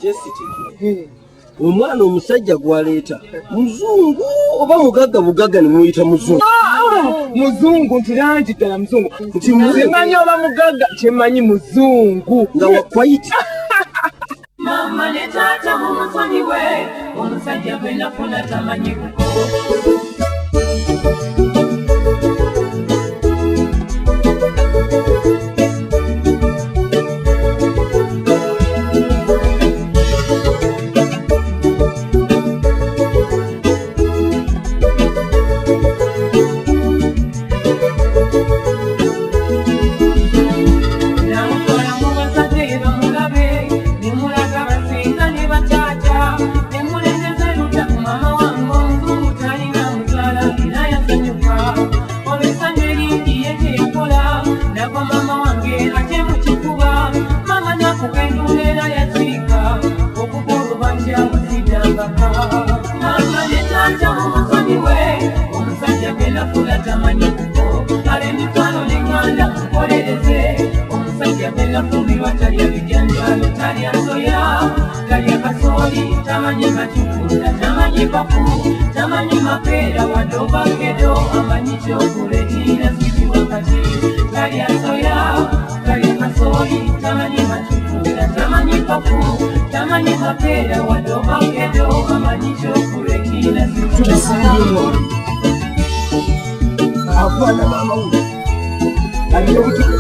Jessica. Omwana omusajja gwaleeta muzungu oba mugagga bugagga ne muyita muzungu. Muzungu ntirangi ddala muzungu. Simanyi oba mugagga kyemanyi muzungu. Nga wakwayita. Mama ne taata mumusonyi we omusajja gwe nafuna tamanyi kuko. Mama ne taata mumusonyi we omusajja gwe nafuna tamanyi kuko. Kale mitwalo n'eŋŋanda mukolereze omusajja gwe nafumbirwa talya bijanjaalo talya soya talya kasooli tamanyi matukunda tamanyi papu tamanyi mapeera wadde obakedo amanyi kyokulekiira siti wakati talya soya talya kasooli tamanyi matukunda tamanyi papu tamanyi mapeera wadde obakedo amanyi kyokulekiira siti wakati. Akwana mama we. Alina butuku.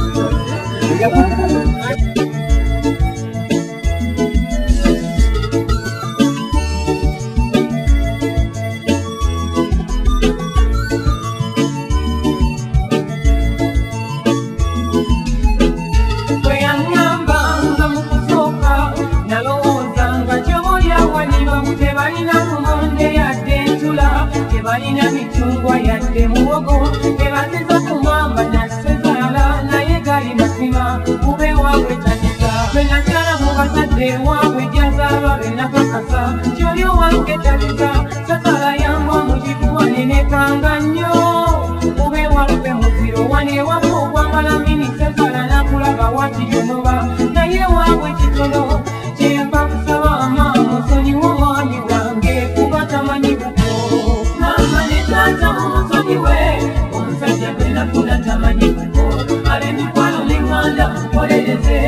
Balina michungwa yadde muwogo ebasiza kumwamba nasezaala naye gali mazima kube waabwe tatiza benakyala mu bazadde waabwe jazaalwa benakakasa kyoli owange tatiza sasala yangwa mugifuwa nenekanga nnyo kube waabwe muziro waneewako ogwambala mini sezala nakulaba watiyonoba naye waabwe kitono kyemba kusaba amaama musonyiwo omwami wange kuba tamanyi taata mumusonyi we omusajja gwe nafuna tamanyi kuko. Kale mikwano n'eŋŋanda mukolereze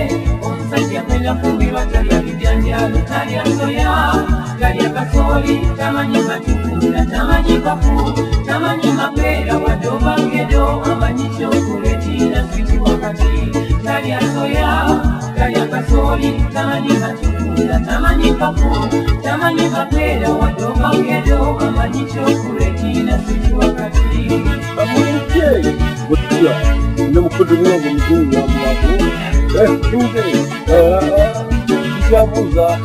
omusajja gwe nafumbirwa talya bijanjaalo talya soya talya kasooli tamanyi matukunda tamanyi papu tamanyi mapeera wadde obakedo amanyi kyokulekiira siti wakati talya soya talya kasooli tamanyi matukunda tamanyi papu tamanyi mapeera wadde obakedo amanyi kyokulekiira siti wakati. Amuyite butya ne mukudu n'obu muzungu wamulako. Tunge. Kyabuuza.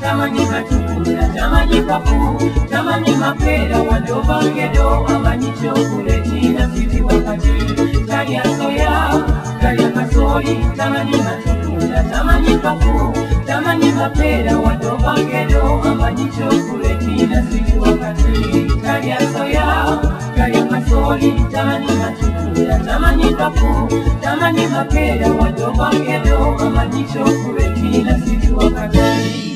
Tamanyi matukunda tamanyi papu tamanyi mapeera wadde obakedo amanyi kyokulekiira siti wakati talya soya talya kasooli tamanyi matukunda tamanyi papu tamanyi mapeera wadde obakedo amanyi kyokulekiira siti wakati talya soya talya kasooli tamanyi matukunda tamanyi papu tamanyi mapeera wadde obakedo amanyi kyokulekiira siti wakati.